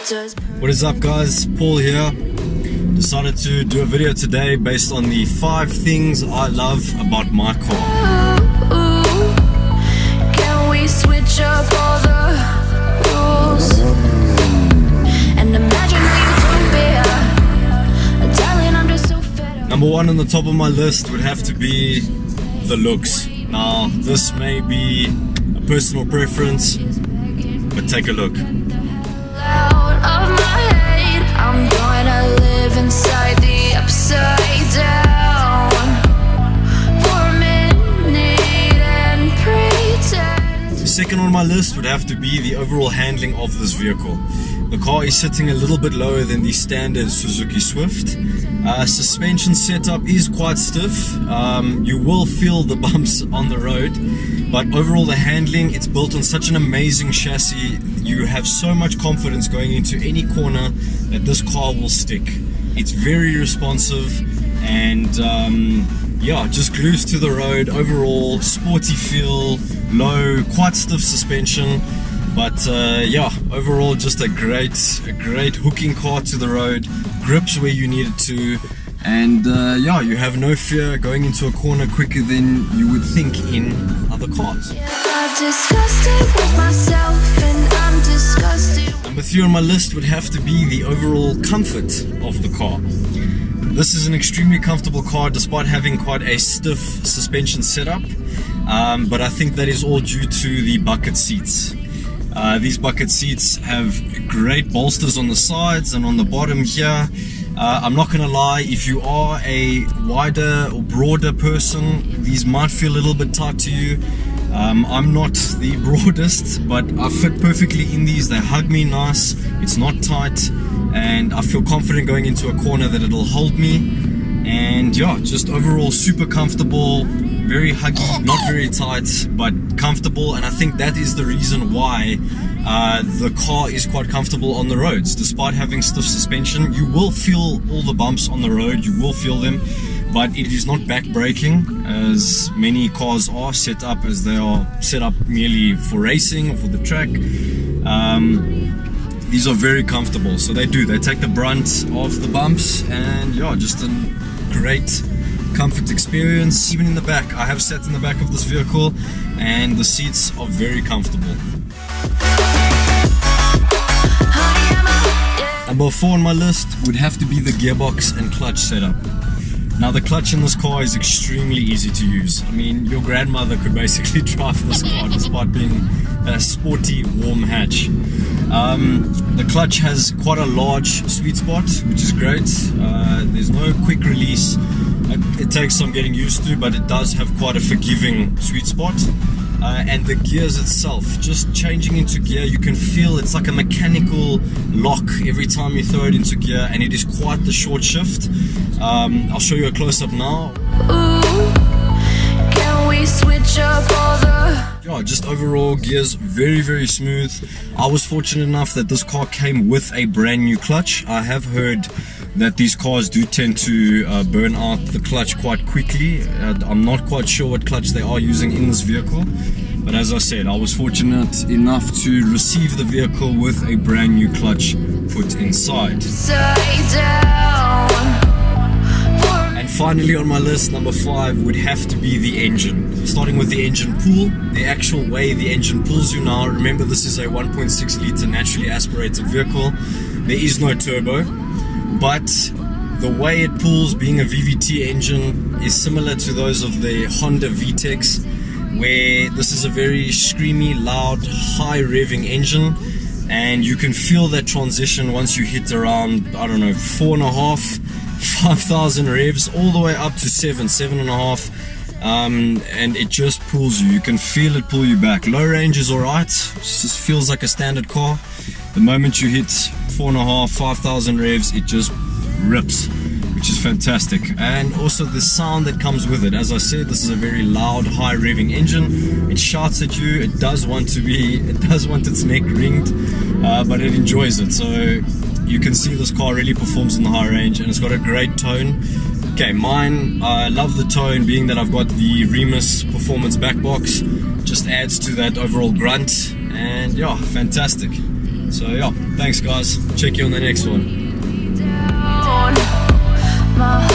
What is up, guys? Paul here. Decided to do a video today based on the 5 things I love about my car. Can we switch up all the rules and imagine utopia? Darling, I'm just so fed up. Number 1 on the top of my list would have to be the looks. Now, this may be a personal preference, but take a look. Out of my head, I'm gonna live inside the upside down for a minute and pretend. The second on my list would have to be the overall handling of this vehicle. The car is sitting a little bit lower than the standard Suzuki Swift. Suspension setup is quite stiff. You will feel the bumps on the road, but overall the handling, it's built on such an amazing chassis. You have so much confidence going into any corner that this car will stick. It's very responsive and yeah, just glues to the road. Overall sporty feel, low, quite stiff suspension, but yeah, overall just a great hooking car to the road, grips where you need it to, and yeah, you have no fear going into a corner quicker than you would think in other cars. I've discussed it with myself and I'm disgusted. Number 3 on my list would have to be the overall comfort of the car. This is an extremely comfortable car despite having quite a stiff suspension setup, but I think that is all due to the bucket seats. These bucket seats have great bolsters on the sides and on the bottom here. I'm not gonna lie, if you are a wider or broader person, these might feel a little bit tight to you. I'm not the broadest, but I fit perfectly in these. They hug me nice, it's not tight, and I feel confident going into a corner that it'll hold me. And yeah, just overall super comfortable, very huggy, not very tight, but comfortable. And I think that is the reason why the car is quite comfortable on the roads. Despite having stiff suspension, you will feel all the bumps on the road, you will feel them, but it is not back braking as many cars are set up, as they are set up merely for racing or for the track. These are very comfortable, so they take the brunt of the bumps, and yeah, just a great comfort experience. Even in the back, I have sat in the back of this vehicle and the seats are very comfortable. Number 4 on my list would have to be the gearbox and clutch setup. Now, the clutch in this car is extremely easy to use. I mean, your grandmother could basically drive this car despite being a sporty, warm hatch. The clutch has quite a large sweet spot, which is great. There's no quick release. It takes some getting used to, but it does have quite a forgiving sweet spot. And the gears itself, just changing into gear, you can feel it's like a mechanical lock every time you throw it into gear, and it is quite the short shift. I'll show you a close-up now. Ooh, can we switch up all the... Yeah, just overall gears very smooth. I was fortunate enough that this car came with a brand new clutch. I have heard that these cars do tend to burn out the clutch quite quickly. I'm not quite sure what clutch they are using in this vehicle, but as I said, I was fortunate enough to receive the vehicle with a brand new clutch put inside. And finally on my list, number 5 would have to be the engine. Starting with the engine pull, the actual way the engine pulls you now. Remember, this is a 1.6 litre naturally aspirated vehicle. There is no turbo, but the way it pulls, being a VVT engine, is similar to those of the Honda VTECs, where this is a very screamy, loud, high revving engine, and you can feel that transition once you hit around, I don't know, 4.5, 5,000 revs, all the way up to 7.5, and it just pulls you. You can feel it pull you back. Low range is alright, it just feels like a standard car. The moment you hit 4.5, 5,000 revs, it just rips, which is fantastic. And also the sound that comes with it. As I said, this is a very loud, high revving engine. It shouts at you. It does want its neck ringed, but it enjoys it. So you can see this car really performs in the high range, and it's got a great tone. Okay, mine, I love the tone, being that I've got the Remus Performance back box. Just adds to that overall grunt, and yeah, fantastic. So yeah, thanks guys. Check you on the next one. My